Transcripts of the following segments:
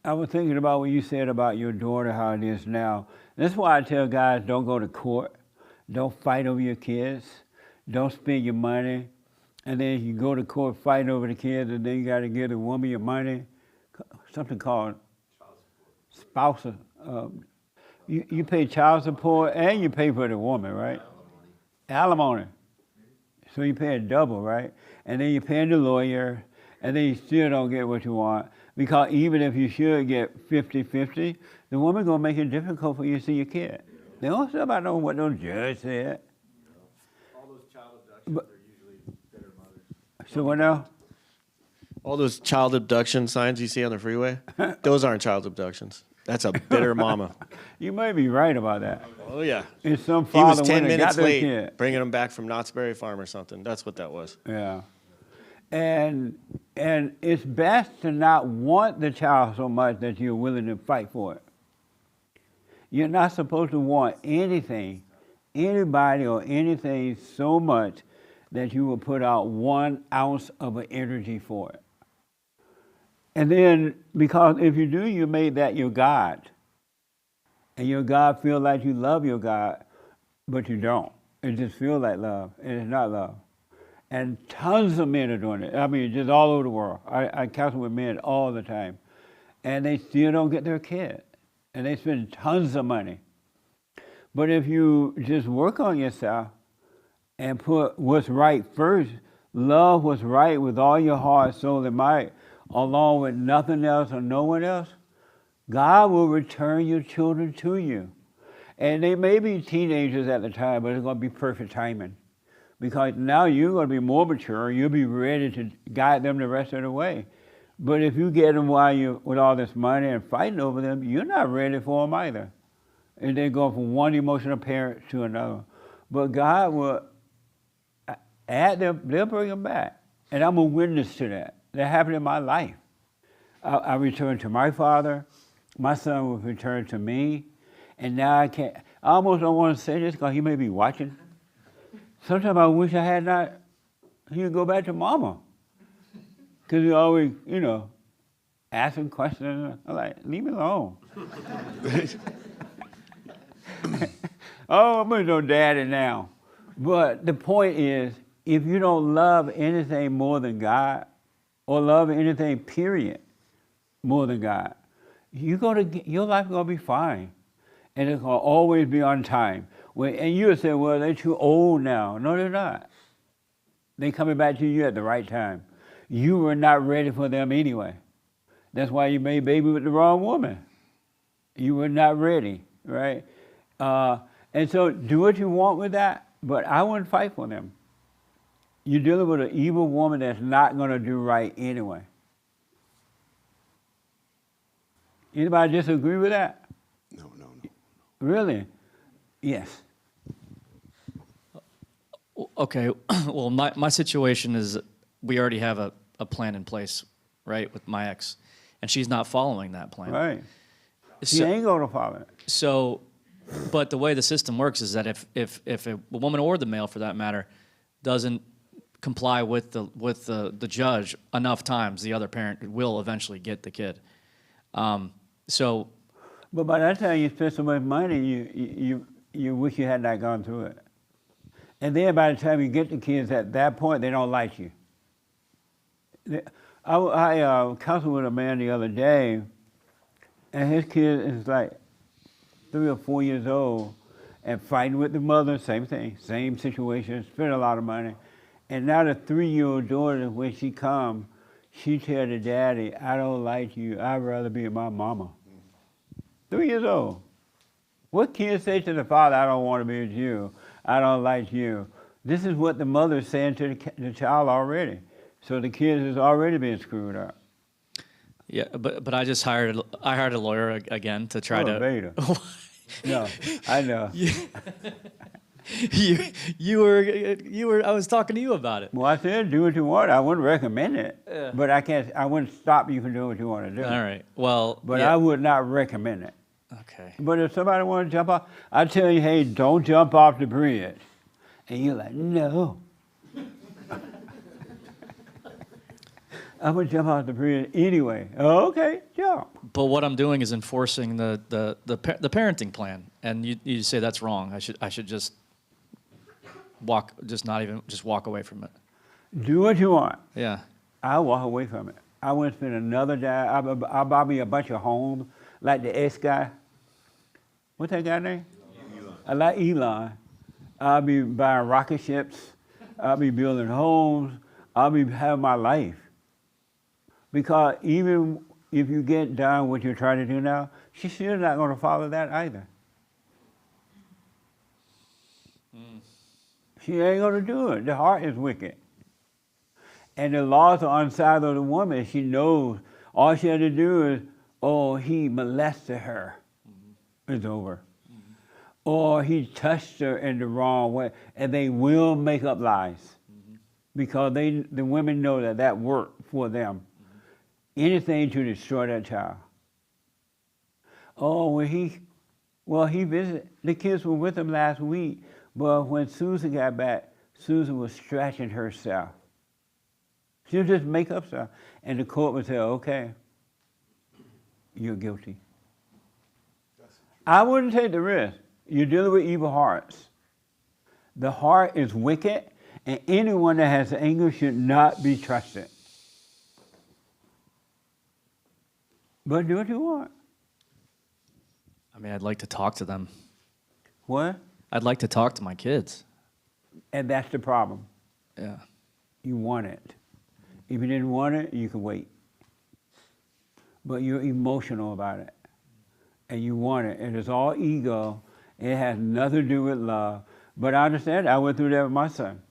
I was thinking about what you said about your daughter, how it is now. That's why I tell guys don't go to court, don't fight over your kids, don't spend your money, and then you go to court fighting over the kids, and then you got to give the woman your money, something called spousal. You pay child support and you pay for the woman, right? Alimony. So you pay a double, right? And then you're paying the lawyer, and then you still don't get what you want. Because even if you should get 50-50, the woman gonna make it difficult for you to see your kid. They don't care about know what no judge said. All those child abductions are usually bitter mothers. So what now? All those child abduction signs you see on the freeway, those aren't child abductions. That's a bitter mama. You may be right about that. Oh, yeah. It's some He was father 10 when they minutes got their late kid. bringing him back from Knott's Berry Farm or something. That's what that was. Yeah. And it's best to not want the child so much that you're willing to fight for it. You're not supposed to want anything, anybody or anything so much that you will put out 1 ounce of an energy for it. And then, because if you do, you made that your God. And your God feel like you love your God, but you don't. It just feels like love, and it's not love. And tons of men are doing it. I mean, just all over the world. I counsel with men all the time. And they still don't get their kid. And they spend tons of money. But if you just work on yourself and put what's right first, love what's right with all your heart, soul, and might, along with nothing else or no one else, God will return your children to you. And they may be teenagers at the time, but it's going to be perfect timing. Because now you're going to be more mature, you'll be ready to guide them the rest of the way. But if you get them while you're with all this money and fighting over them, you're not ready for them either. And they go from one emotional parent to another. But God will add them, they'll bring them back. And I'm a witness to that. That happened in my life. I returned to my father, my son will return to me, and now I almost don't want to say this because he may be watching. Sometimes I wish I had not, he would go back to mama. Because he always, asking questions. I'm like, leave me alone. Oh, I'm no daddy now. But the point is, if you don't love anything more than God, or love anything, period, more than God, your life is going to be fine. And it's going to always be on time. And you would say, well, they're too old now. No, they're not. They're coming back to you at the right time. You were not ready for them anyway. That's why you made baby with the wrong woman. You were not ready, right? And so do what you want with that, but I wouldn't fight for them. You're dealing with an evil woman that's not going to do right anyway. Anybody disagree with that? No. Really? Yes. Okay, well, my situation is we already have a plan in place, right, with my ex, and she's not following that plan. Right. She So, ain't going to follow it. so, but the way the system works is that if a woman or the male, for that matter, doesn't comply with the judge enough times, the other parent will eventually get the kid. So, But by that time you spend so much money, you wish you had not gone through it. And then by the time you get the kids at that point, they don't like you. I counseled with a man the other day, and his kid is like 3 or 4 years old, and fighting with the mother, same thing, same situation, spent a lot of money. And now the 3-year-old daughter, when she comes, she tell the daddy, I don't like you, I'd rather be with my mama. 3 years old. What kid say to the father, I don't want to be with you, I don't like you? This is what the mother is saying to the child already. So the kid is already being screwed up. yeah, but I just hired a lawyer again to try to. Beta. No, I know. You were. I was talking to you about it. Well, I said do what you want. I wouldn't recommend it, but I wouldn't stop you from doing what you want to do. All right. Well, But yeah. I would not recommend it. Okay. But if somebody wants to jump off, I tell you, hey, don't jump off the bridge. And you're like, no. I'm gonna jump out the bridge anyway. Oh, okay, jump. But what I'm doing is enforcing the parenting plan, and you say that's wrong. I should just walk away from it. Do what you want. Yeah. I'll walk away from it. I wouldn't spend another dime. I'll buy me a bunch of homes like the S guy. What's that guy name? Elon. I like Elon. I'll be buying rocket ships. I'll be building homes. I'll be having my life. Because even if you get done what you're trying to do now, she's still not going to follow that either. She ain't going to do it. The heart is wicked. And the laws are on the side of the woman. She knows all she had to do is, oh, he molested her. It's over. Or he touched her in the wrong way. And they will make up lies. Because the women know that worked for them. Anything to destroy that child. Oh, he visited. The kids were with him last week. But when Susan got back, Susan was stretching herself. She would just make up stuff. And the court would say, okay, you're guilty. I wouldn't take the risk. You're dealing with evil hearts. The heart is wicked, and anyone that has anger should not be trusted. But do what you want. I mean, I'd like to talk to them. What? I'd like to talk to my kids. And that's the problem. Yeah. You want it. If you didn't want it, you can wait. But you're emotional about it. And you want it. And it's all ego. It has nothing to do with love. But I understand. I went through that with my son.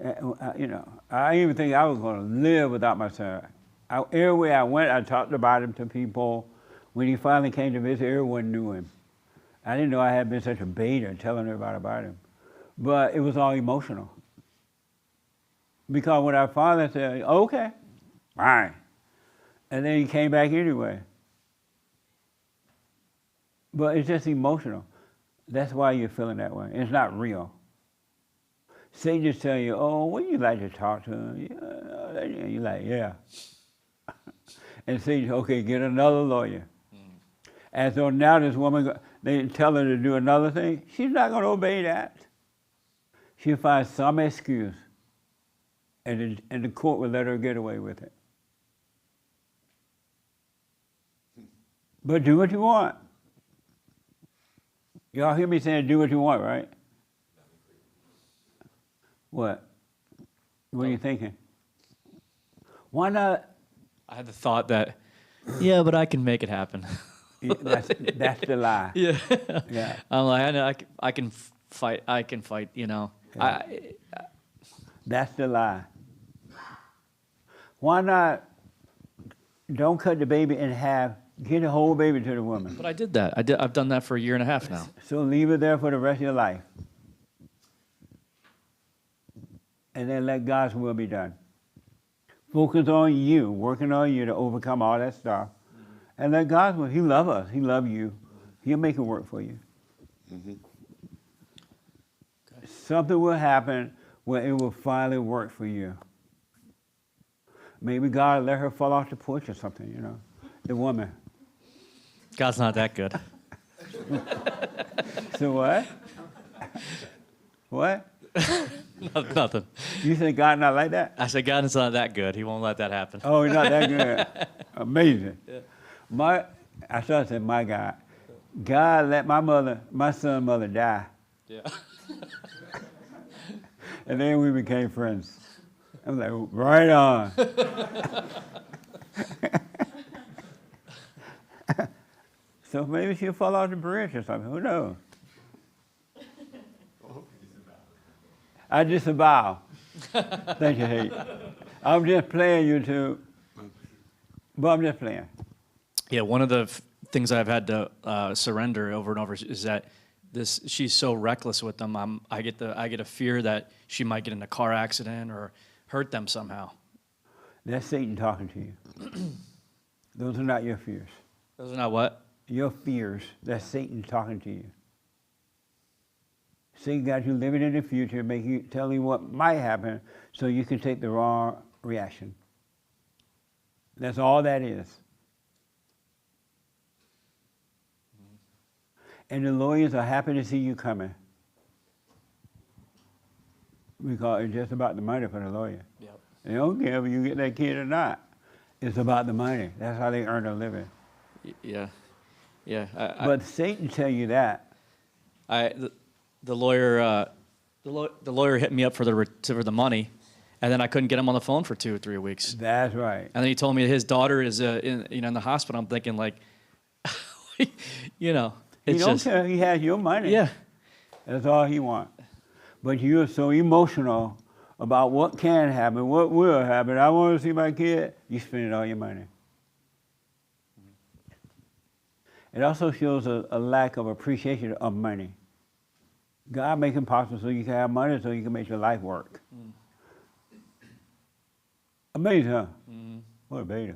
I even think I was going to live without my son. Everywhere I went, I talked about him to people. When he finally came to visit, everyone knew him. I didn't know I had been such a beta telling everybody about him. But it was all emotional. Because when our father said, okay, fine. And then he came back anyway. But it's just emotional. That's why you're feeling that way. It's not real. Satan just tell you, oh, wouldn't you like to talk to him? Yeah. You're like, yeah. And Satan, okay, get another lawyer. And so now this woman, they tell her to do another thing. She's not going to obey that. She'll find some excuse. And the court will let her get away with it. But do what you want. Y'all hear me saying do what you want, right? What? What are you thinking? Why not? I had the thought that, yeah, but I can make it happen. That's the lie. Yeah. Yeah. I'm like, I know I can fight. I can fight, Yeah. That's the lie. Why not don't cut the baby in half, get the whole baby to the woman. But I did that. I've done that for a year and a half now. So leave it there for the rest of your life. And then let God's will be done. Focus on you, working on you to overcome all that stuff. And let God's will, He loves us. He loves you. He'll make it work for you. Something will happen where it will finally work for you. Maybe God let her fall off the porch or something, the woman. God's not that good. So what? What? Nothing. You say God not like that? I said God is not that good. He won't let that happen. Oh, He's not that good. Amazing. Yeah. I started to say, my God. God let my son's mother die. Yeah. And then we became friends. I'm like, right on. So maybe she'll fall off the bridge or something. Who knows? I disavow. Thank you, Hate. I'm just playing, YouTube. But I'm just playing. Yeah, one of the things I've had to surrender over and over is that she's so reckless with them. I get a fear that she might get in a car accident or hurt them somehow. That's Satan talking to you. Those are not your fears. Those are not what? Your fears. That's Satan talking to you. Satan got you living in the future, tell you what might happen so you can take the wrong reaction. That's all that is. And the lawyers are happy to see you coming. Because it's just about the money for the lawyer. Yep. They don't care if you get that kid or not. It's about the money. That's how they earn a living. Yeah. Yeah. But Satan tell you that. The lawyer the lawyer hit me up for the money, and then I couldn't get him on the phone for 2 or 3 weeks. That's right. And then he told me his daughter is in the hospital. I'm thinking like, you know, He it's don't just care. He has your money. yeah. That's all he wants. But you're so emotional about what can happen, what will happen. I want to see my kid. You spend all your money. It also shows a lack of appreciation of money. God make it possible so you can have money so you can make your life work. Amazing, huh? What a beta.